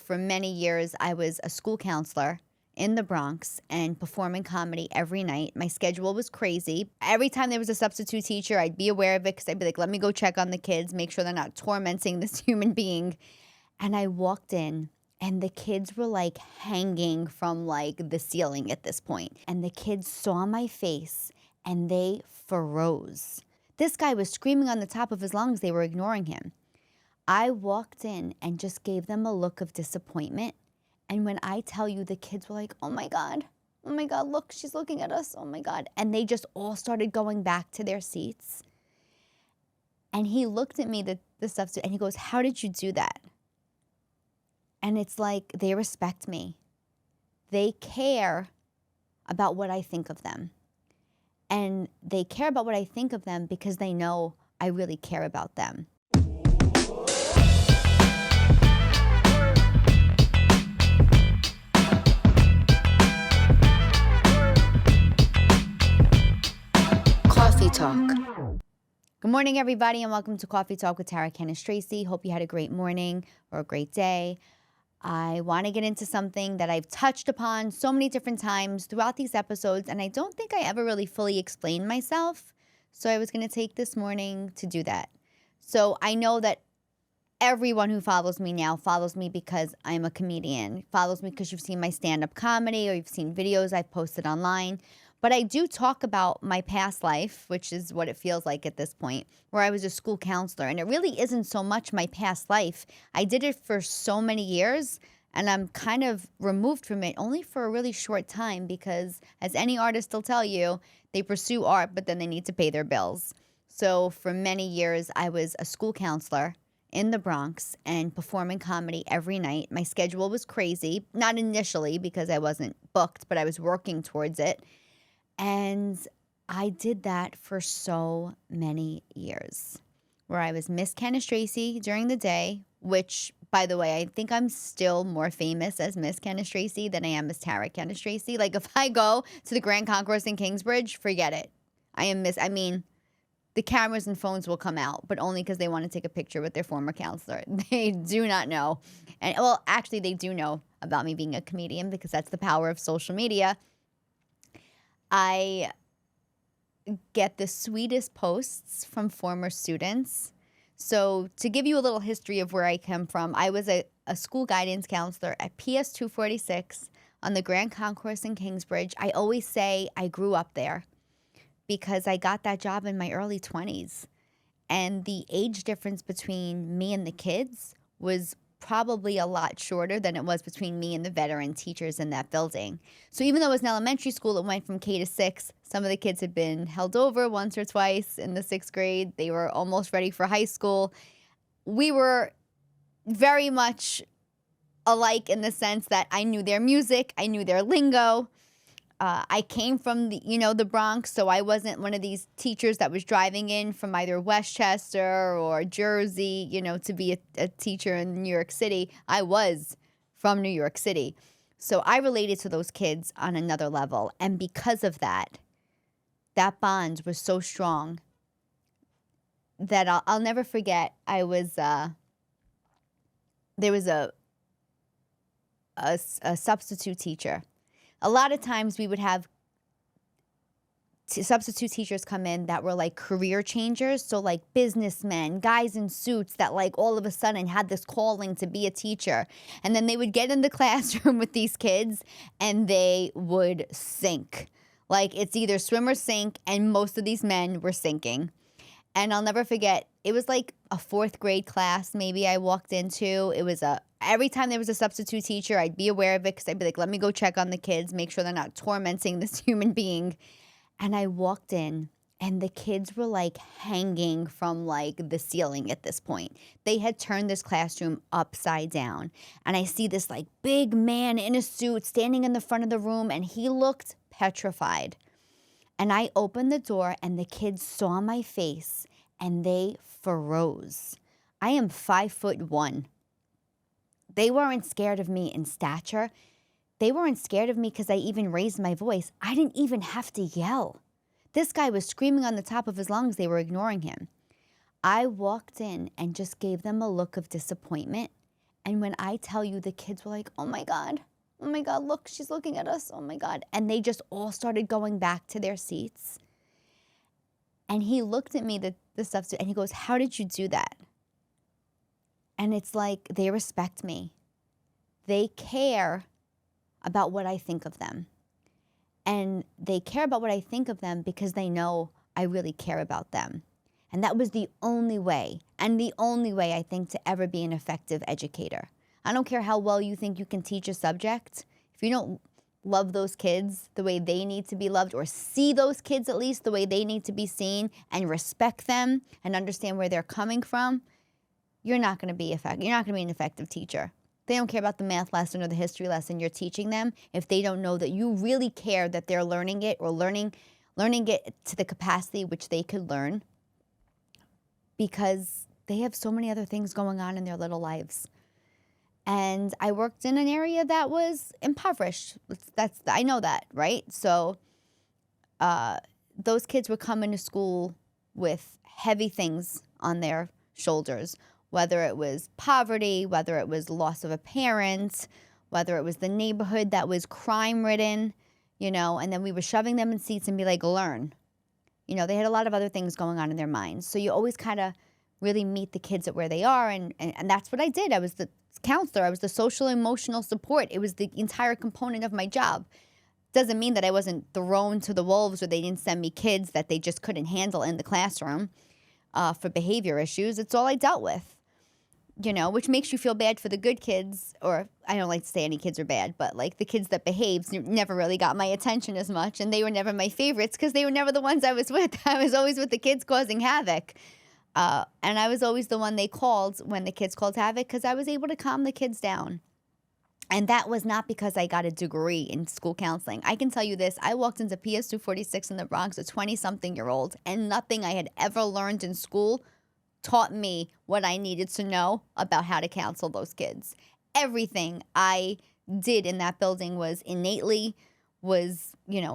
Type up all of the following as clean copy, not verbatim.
for many years, I was a school counselor in the Bronx and performing comedy every night. My schedule was crazy. Every time there was a substitute teacher, I'd be aware of it because I'd be like, let me go check on the kids, make sure they're not tormenting this human being. And I walked in and the kids were like hanging from like the ceiling at this point. And the kids saw my face and they froze. This guy was screaming on the top of his lungs. They were ignoring him. I walked in and just gave them a look of disappointment. And when I tell you, the kids were like, oh my God, look, she's looking at us, oh my God. And they just all started going back to their seats. And he looked at me, the substitute, and he goes, how did you do that? And it's like, they respect me. They care about what I think of them. And they care about what I think of them because they know I really care about them. Cawfee Talk. Good morning, everybody, and welcome to Cawfee Talk with Tara Cannistraci. Hope you had a great morning or a great day. I want to get into something that I've touched upon so many different times throughout these episodes, and I don't think I ever really fully explained myself. So I was going to take this morning to do that. So I know that everyone who follows me now follows me because I'm a comedian, follows me because you've seen my stand-up comedy or you've seen videos I've posted online. But I do talk about my past life, which is what it feels like at this point, where I was a school counselor. And it really isn't so much my past life. I did it for so many years, and I'm kind of removed from it only for a really short time because, as any artist will tell you, they pursue art, but then they need to pay their bills. So for many years, I was a school counselor in the Bronx and performing comedy every night. My schedule was crazy, not initially because I wasn't booked, but I was working towards it. And I did that for so many years, where I was Miss Cannistraci during the day, which, by the way, I think I'm still more famous as Miss Cannistraci than I am as Tara Cannistraci. Like, if I go to the Grand Concourse in Kingsbridge, forget it. The cameras and phones will come out, but only because they want to take a picture with their former counselor. They do not know. And, well, actually, they do know about me being a comedian because that's the power of social media. I get the sweetest posts from former students. So to give you a little history of where I come from, I was a school guidance counselor at PS 246 on the Grand Concourse in Kingsbridge. I always say I grew up there because I got that job in my early 20s. And the age difference between me and the kids was probably a lot shorter than it was between me and the veteran teachers in that building. So even though it was an elementary school, it went from K to 6. Some of the kids had been held over once or twice in the 6th grade. They were almost ready for high school. We were very much alike in the sense that I knew their music, I knew their lingo. I came from the Bronx, so I wasn't one of these teachers that was driving in from either Westchester or Jersey, to be a teacher in New York City. I was from New York City. So I related to those kids on another level. And because of that, that bond was so strong that I'll never forget. There was a substitute teacher. A lot of times we would have substitute teachers come in that were like career changers. So like businessmen, guys in suits that like all of a sudden had this calling to be a teacher. And then they would get in the classroom with these kids and they would sink. Like it's either swim or sink, and most of these men were sinking. And I'll never forget, it was like a 4th grade class maybe I walked into. Every time there was a substitute teacher, I'd be aware of it because I'd be like, let me go check on the kids, make sure they're not tormenting this human being. And I walked in and the kids were like hanging from like the ceiling at this point. They had turned this classroom upside down. And I see this like big man in a suit standing in the front of the room, and he looked petrified. And I opened the door and the kids saw my face and they froze. I am 5'1". They weren't scared of me in stature. They weren't scared of me because I even raised my voice. I didn't even have to yell. This guy was screaming on the top of his lungs. They were ignoring him. I walked in and just gave them a look of disappointment. And when I tell you, the kids were like, oh my God, look, she's looking at us, oh my God. And they just all started going back to their seats. And he looked at me, the substitute, and he goes, how did you do that? And it's like, they respect me. They care about what I think of them. And they care about what I think of them because they know I really care about them. And that was the only way, and the only way I think to ever be an effective educator. I don't care how well you think you can teach a subject. If you don't love those kids the way they need to be loved, or see those kids at least the way they need to be seen, and respect them and understand where they're coming from, you're not going to be effective. You're not going to be an effective teacher. They don't care about the math lesson or the history lesson you're teaching them if they don't know that you really care that they're learning it, or learning it to the capacity which they could learn, because they have so many other things going on in their little lives. And I worked in an area that was impoverished. I know that, right? So those kids were coming to school with heavy things on their shoulders, whether it was poverty, whether it was loss of a parent, whether it was the neighborhood that was crime-ridden, and then we were shoving them in seats and be like, learn. They had a lot of other things going on in their minds. So you always kind of really meet the kids at where they are, and that's what I did. I was the counselor. I was the social emotional support. It was the entire component of my job. Doesn't mean that I wasn't thrown to the wolves, or they didn't send me kids that they just couldn't handle in the classroom for behavior issues. It's all I dealt with. Which makes you feel bad for the good kids, or I don't like to say any kids are bad, but like the kids that behaved never really got my attention as much, and they were never my favorites because they were never the ones I was with. I was always with the kids causing havoc, and I was always the one they called when the kids called havoc because I was able to calm the kids down. And that was not because I got a degree in school counseling. I can tell you this, I walked into PS 246 in the Bronx, a 20-something-year-old, and nothing I had ever learned in school taught me what I needed to know about how to counsel those kids. Everything I did in that building was a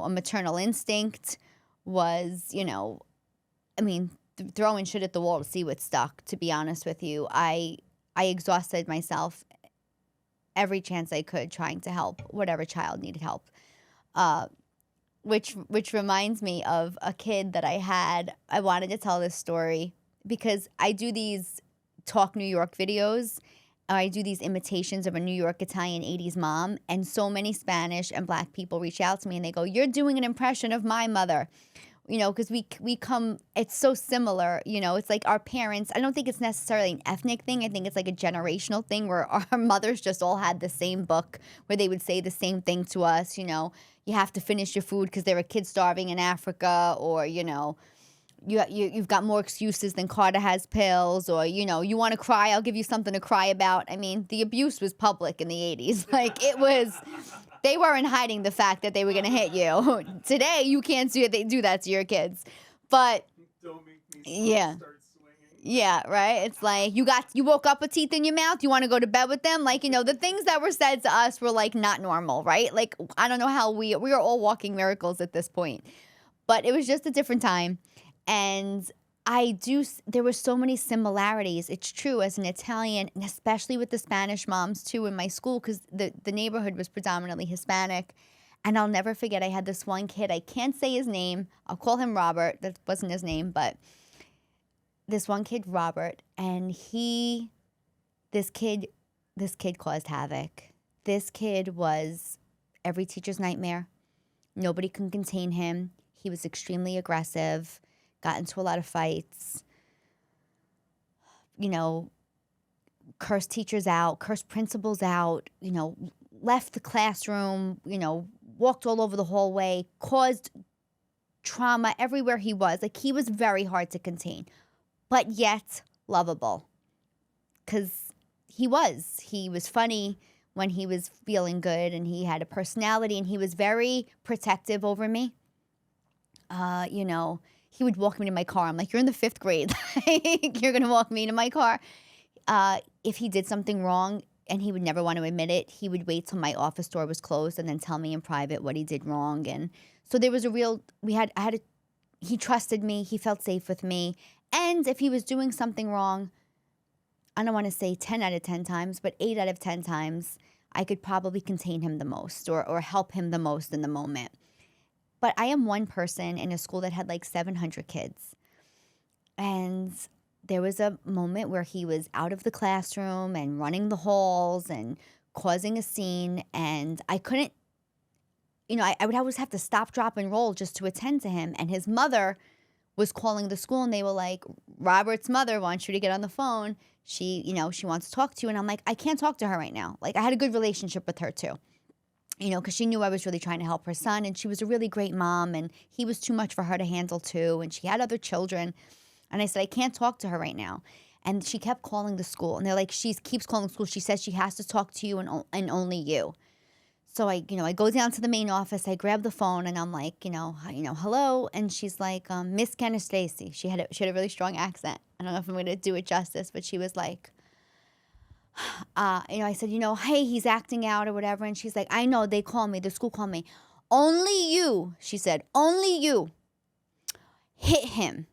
maternal instinct, throwing shit at the wall to see what stuck, to be honest with you. I exhausted myself every chance I could trying to help whatever child needed help. Which reminds me of a kid that I had. I wanted to tell this story because I do these Talk New York videos. I do these imitations of a New York Italian 80s mom, and so many Spanish and Black people reach out to me and they go, you're doing an impression of my mother. Because we come, it's so similar, it's like our parents. I don't think it's necessarily an ethnic thing. I think it's like a generational thing where our mothers just all had the same book where they would say the same thing to us, you have to finish your food because there are kids starving in Africa, or, you've got more excuses than Carter has pills, or, you want to cry, I'll give you something to cry about. I mean, the abuse was public in the 80s. Like, it was, they weren't hiding the fact that they were going to hit you. Today, you can't do that to your kids. But, don't make me start swinging. Yeah, right? It's like, you woke up with teeth in your mouth, you want to go to bed with them? Like, the things that were said to us were, like, not normal, right? Like, I don't know how we are all walking miracles at this point. But it was just a different time. And there were so many similarities. It's true, as an Italian, and especially with the Spanish moms too in my school, because the neighborhood was predominantly Hispanic. And I'll never forget, I had this one kid, I can't say his name, I'll call him Robert, that wasn't his name, but this one kid, Robert, and this kid caused havoc. This kid was every teacher's nightmare. Nobody could contain him. He was extremely aggressive. Got into a lot of fights, cursed teachers out, cursed principals out, left the classroom, walked all over the hallway, caused trauma everywhere he was. Like, he was very hard to contain, but yet lovable, because he was funny when he was feeling good, and he had a personality, and he was very protective over me. He would walk me to my car. I'm like, you're in the 5th grade. You're going to walk me to my car. If he did something wrong, and he would never want to admit it, he would wait till my office door was closed and then tell me in private what he did wrong. And so there was he trusted me. He felt safe with me. And if he was doing something wrong, I don't want to say 10 out of 10 times, but 8 out of 10 times, I could probably contain him the most or help him the most in the moment. But I am one person in a school that had like 700 kids. And there was a moment where he was out of the classroom and running the halls and causing a scene. And I couldn't, I would always have to stop, drop, and roll just to attend to him. And his mother was calling the school and they were like, Robert's mother wants you to get on the phone. She wants to talk to you. And I'm like, I can't talk to her right now. Like, I had a good relationship with her too, because she knew I was really trying to help her son. And she was a really great mom. And he was too much for her to handle too. And she had other children. And I said, I can't talk to her right now. And she kept calling the school. And they're like, she keeps calling the school. She says she has to talk to you and only you. So I go down to the main office. I grab the phone and I'm like, hello. And she's like, Miss Cannistraci. She had a really strong accent. I don't know if I'm going to do it justice, but she was like, I said, hey, he's acting out or whatever. And she's like, I know, they called me. The school called me. Only you, she said, only you hit him.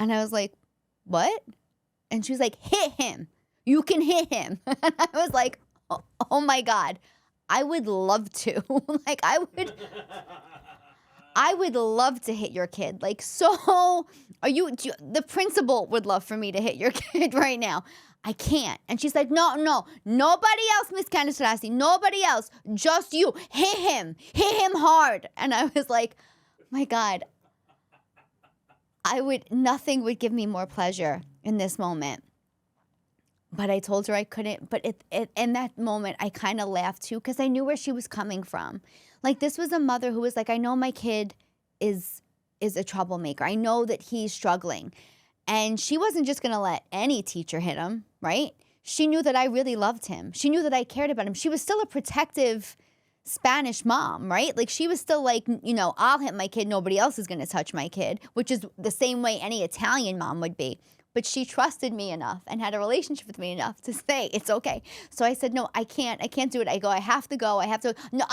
And I was like, what? And she was like, hit him. You can hit him. And I was like, oh my God. I would love to. Like, I would love to hit your kid. Like, so the principal would love for me to hit your kid right now. I can't. And she's like, no, nobody else, Miss Cannistraci, nobody else, just you. Hit him hard. And I was like, my God, nothing would give me more pleasure in this moment. But I told her I couldn't. But in that moment, I kind of laughed too because I knew where she was coming from. Like, this was a mother who was like, I know my kid is a troublemaker. I know that he's struggling. And she wasn't just going to let any teacher hit him, right? She knew that I really loved him. She knew that I cared about him. She was still a protective Spanish mom, right? Like, she was still like, I'll hit my kid. Nobody else is going to touch my kid, which is the same way any Italian mom would be. But she trusted me enough and had a relationship with me enough to say, it's okay. So I said, no, I can't do it. I go, I have to go. No,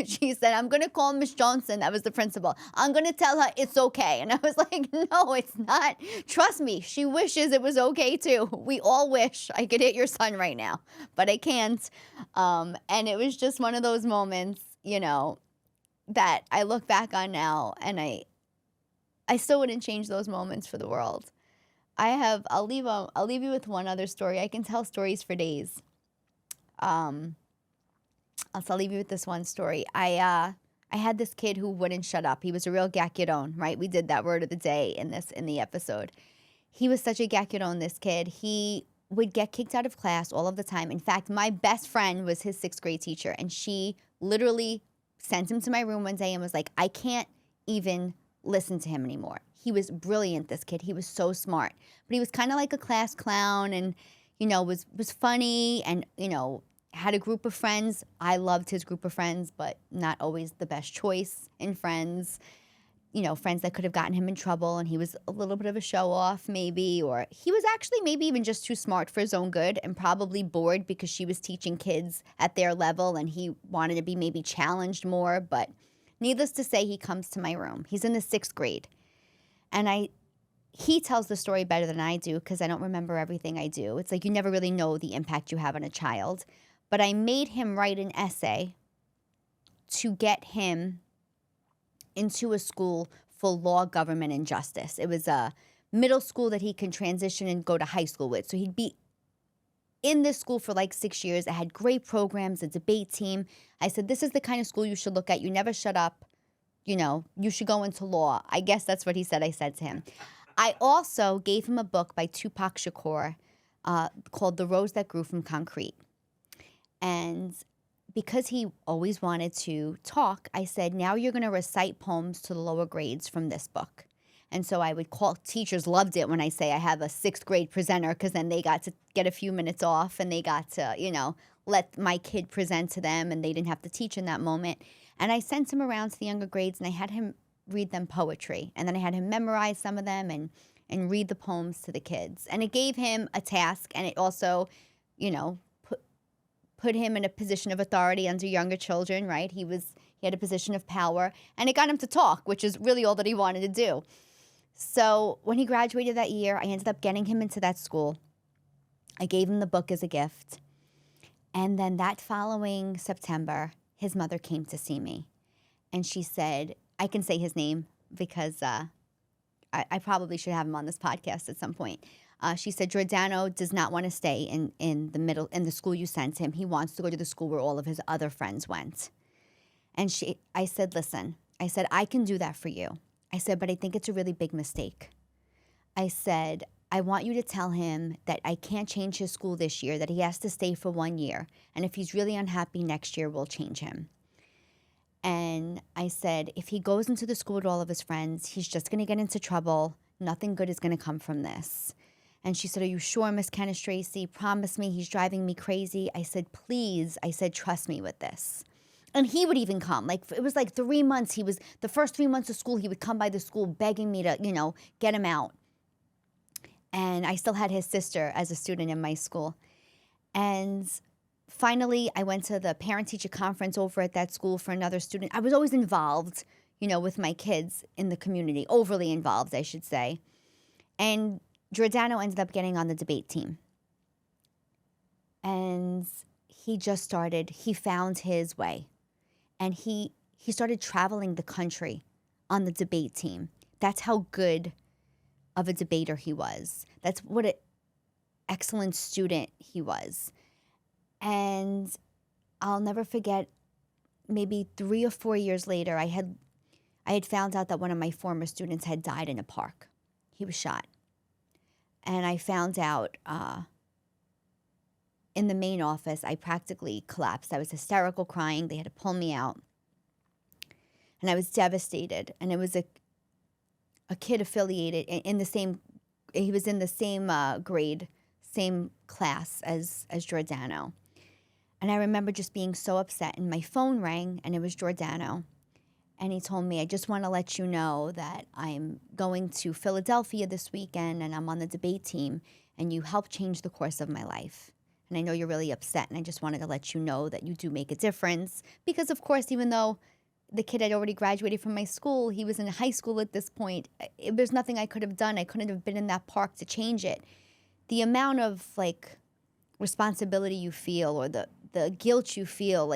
she said, I'm going to call Miss Johnson. That was the principal. I'm going to tell her it's okay. And I was like, no, it's not. Trust me. She wishes it was okay too. We all wish I could hit your son right now, but I can't. And it was just one of those moments, that I look back on now and I still wouldn't change those moments for the world. I'll leave you with one other story. I can tell stories for days. I'll leave you with this one story. I had this kid who wouldn't shut up. He was a real gacudon, right? We did that word of the day in the episode. He was such a gacudon, this kid. He would get kicked out of class all of the time. In fact, my best friend was his 6th grade teacher, and she literally sent him to my room one day and was like, I can't even listen to him anymore. He was brilliant, this kid. He was so smart. But he was kind of like a class clown and, was funny and, had a group of friends. I loved his group of friends, but not always the best choice in friends. Friends that could have gotten him in trouble, and he was a little bit of a show-off maybe, or he was actually maybe even just too smart for his own good and probably bored because she was teaching kids at their level and he wanted to be maybe challenged more. But needless to say, he comes to my room. He's in the 6th grade. And he tells the story better than I do because I don't remember everything I do. It's like you never really know the impact you have on a child. But I made him write an essay to get him into a school for law, government, and justice. It was a middle school that he can transition and go to high school with. So he'd be in this school for like 6 years. It had great programs, a debate team. I said, this is the kind of school you should look at. You never shut up. You should go into law. I guess that's what he said I said to him. I also gave him a book by Tupac Shakur called The Rose That Grew from Concrete. And because he always wanted to talk, I said, now you're going to recite poems to the lower grades from this book. And so I would call, teachers loved it when I say I have a 6th grade presenter because then they got to get a few minutes off and they got to, let my kid present to them and they didn't have to teach in that moment. And I sent him around to the younger grades and I had him read them poetry. And then I had him memorize some of them and read the poems to the kids. And it gave him a task and it also, put him in a position of authority under younger children, right? He had a position of power and it got him to talk, which is really all that he wanted to do. So when he graduated that year, I ended up getting him into that school. I gave him the book as a gift. And then that following September, his mother came to see me. And she said, I can say his name because I probably should have him on this podcast at some point. She said, Giordano does not want to stay in the school you sent him. He wants to go to the school where all of his other friends went. And I said, listen, I said, I can do that for you. I said, but I think it's a really big mistake. I said, I want you to tell him that I can't change his school this year, that he has to stay for 1 year. And if he's really unhappy next year, we'll change him. And I said, if he goes into the school with all of his friends, he's just going to get into trouble. Nothing good is going to come from this. And she said, are you sure, Miss Cannistraci? Promise me, he's driving me crazy. I said, please. I said, trust me with this. And he would even come. Like, it was like 3 months. The first 3 months of school, he would come by the school begging me to, get him out. And I still had his sister as a student in my school. And finally, I went to the parent-teacher conference over at that school for another student. I was always involved, with my kids in the community, overly involved, I should say. And Giordano ended up getting on the debate team. And he found his way. And he started traveling the country on the debate team. That's how good of a debater he was. That's what an excellent student he was. And I'll never forget, maybe 3 or 4 years later, I had found out that one of my former students had died in a park. He was shot. And I found out in the main office, I practically collapsed. I was hysterical, crying. They had to pull me out. And I was devastated. And it was a kid affiliated he was in the same grade, same class as Giordano. And I remember just being so upset, and my phone rang, and it was Giordano. And he told me, I just want to let you know that I'm going to Philadelphia this weekend, and I'm on the debate team, and you helped change the course of my life. And I know you're really upset, and I just wanted to let you know that you do make a difference. Because, of course, even though the kid had already graduated from my school, he was in high school at this point, there's nothing I could have done. I couldn't have been in that park to change it. The amount of, responsibility you feel, or the guilt you feel,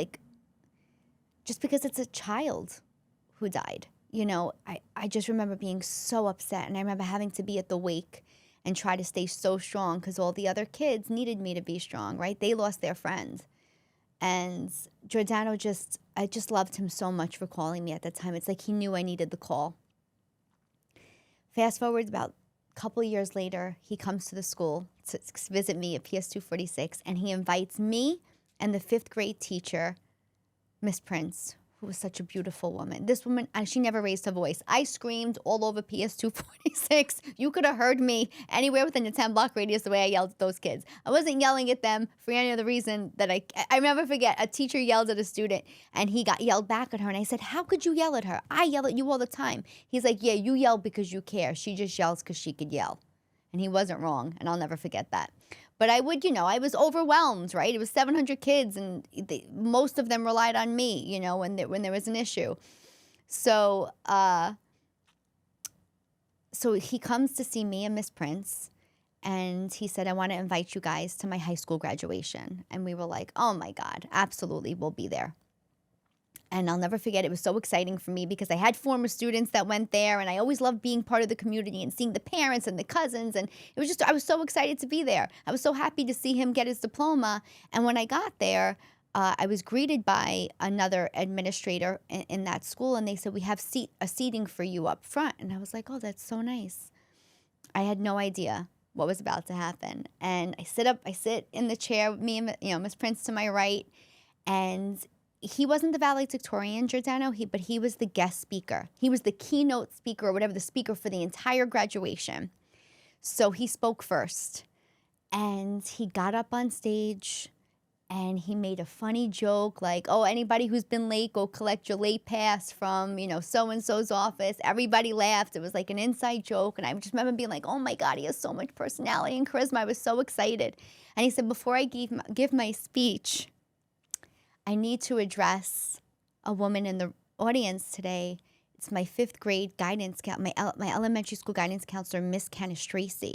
just because it's a child who died. I just remember being so upset, and I remember having to be at the wake and try to stay so strong because all the other kids needed me to be strong, right? They lost their friend. And Giordano I just loved him so much for calling me at that time. It's like he knew I needed the call. Fast forward about a couple of years later, he comes to the school to visit me at PS 246, and he invites me and the 5th grade teacher, Miss Prince, who was such a beautiful woman. This woman, she never raised her voice. I screamed all over PS 246. You could have heard me anywhere within the 10-block radius the way I yelled at those kids. I wasn't yelling at them for any other reason that I never forget. A teacher yelled at a student, and he got yelled back at her. And I said, how could you yell at her? I yell at you all the time. He's like, yeah, you yell because you care. She just yells because she could yell. And he wasn't wrong, and I'll never forget that. But I would, I was overwhelmed, right? It was 700 kids, and most of them relied on me, when there was an issue. So he comes to see me and Miss Prince, and he said, I want to invite you guys to my high school graduation. And we were like, oh, my God, absolutely, we'll be there. And I'll never forget, it was so exciting for me because I had former students that went there, and I always loved being part of the community and seeing the parents and the cousins. And I was so excited to be there. I was so happy to see him get his diploma. And when I got there, I was greeted by another administrator in that school, and they said, we have a seating for you up front. And I was like, oh, that's so nice. I had no idea what was about to happen. And I sit in the chair with me and, Miss Prince to my right, and he wasn't the valedictorian, Giordano, but he was the guest speaker. He was the keynote speaker, or whatever, the speaker for the entire graduation. So he spoke first, and he got up on stage, and he made a funny joke like, oh, anybody who's been late, go collect your late pass from, so-and-so's office. Everybody laughed. It was like an inside joke, and I just remember being like, oh, my God, he has so much personality and charisma. I was so excited. And he said, before I give my speech, I need to address a woman in the audience today. It's my 5th grade guidance, my elementary school guidance counselor, Miss Cannistraci.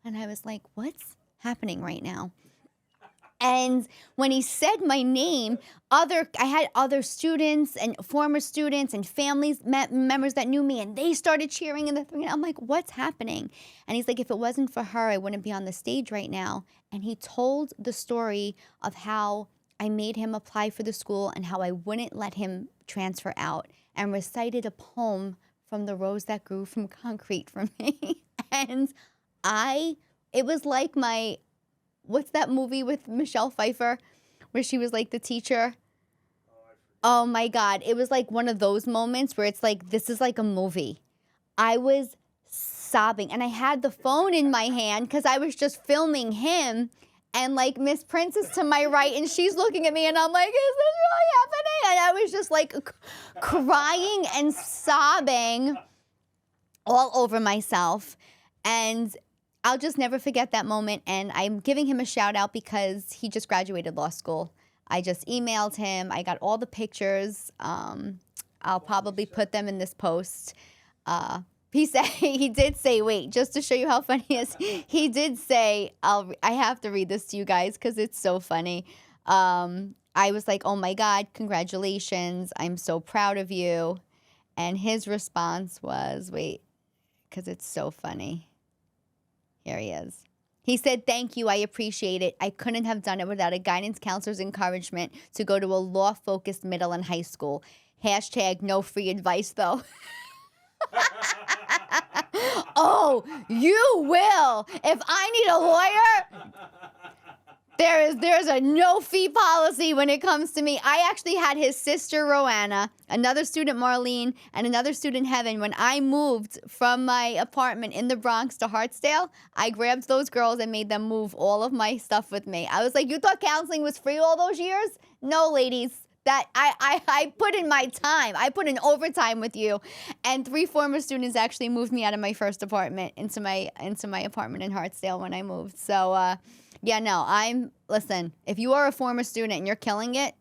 And I was like, what? happening right now. And when he said my name, I had other students and former students and families, members that knew me, and they started cheering in the thing. I'm like, what's happening? And he's like, if it wasn't for her, I wouldn't be on the stage right now. And he told the story of how I made him apply for the school and how I wouldn't let him transfer out, and recited a poem from the rose that grew from concrete for me. And it was like what's that movie with Michelle Pfeiffer where she was like the teacher? Oh my God. It was like one of those moments where it's like, this is like a movie. I was sobbing, and I had the phone in my hand because I was just filming him, and like Miss Prince is to my right and she's looking at me, and I'm like, is this really happening? And I was just like crying and sobbing all over myself. And I'll just never forget that moment, and I'm giving him a shout out because he just graduated law school. I just emailed him. I got all the pictures. I'll probably put them in this post. He did say, wait, just to show you how funny he is, he did say, I have to read this to you guys because it's so funny. I was like, oh my God, congratulations. I'm so proud of you. And his response was, wait, because it's so funny. Here he is. He said, thank you. I appreciate it. I couldn't have done it without a guidance counselor's encouragement to go to a law-focused middle and high school. # no free advice, though. Oh, you will. If I need a lawyer, there's a no fee policy when it comes to me. I actually had his sister, Roanna, another student, Marlene, and another student, Heaven. When I moved from my apartment in the Bronx to Hartsdale, I grabbed those girls and made them move all of my stuff with me. I was like, you thought counseling was free all those years? No, ladies. That I put in my time. I put in overtime with you. And 3 former students actually moved me out of my first apartment into my apartment in Hartsdale when I moved. So, yeah, no, listen, if you are a former student and you're killing it,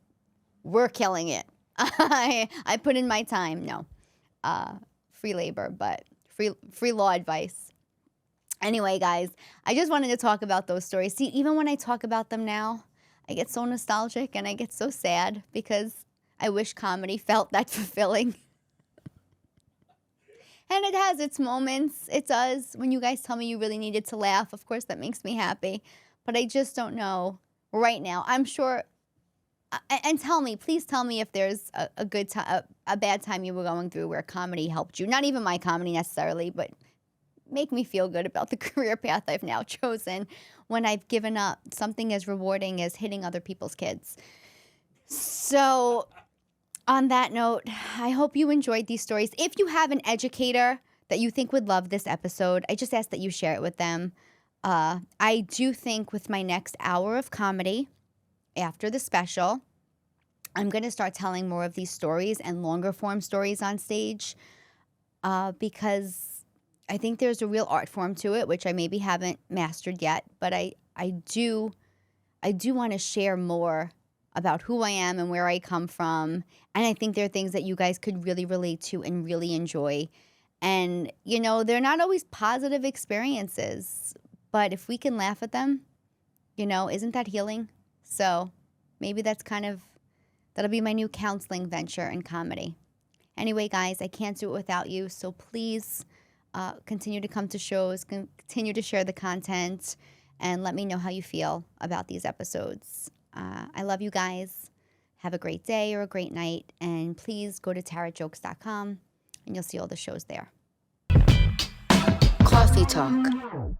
we're killing it. I put in my time. No, free labor, but free law advice. Anyway, guys, I just wanted to talk about those stories. See, even when I talk about them now, I get so nostalgic and I get so sad because I wish comedy felt that fulfilling. And it has its moments. It does. When you guys tell me you really needed to laugh, of course, that makes me happy. But I just don't know right now. I'm sure. And please tell me if there's a good time, a bad time you were going through where comedy helped you. Not even my comedy necessarily, but make me feel good about the career path I've now chosen when I've given up something as rewarding as hitting other people's kids. So on that note, I hope you enjoyed these stories. If you have an educator that you think would love this episode, I just ask that you share it with them. I do think with my next hour of comedy, after the special, I'm going to start telling more of these stories and longer form stories on stage because I think there's a real art form to it, which I maybe haven't mastered yet, but I do want to share more about who I am and where I come from. And I think there are things that you guys could really relate to and really enjoy. And, you know, they're not always positive experiences, but if we can laugh at them, you know, isn't that healing? So maybe that'll be my new counseling venture in comedy. Anyway, guys, I can't do it without you. So please continue to come to shows, continue to share the content, and let me know how you feel about these episodes. I love you guys. Have a great day or a great night. And please go to tarajokes.com and you'll see all the shows there. Cawfee Talk.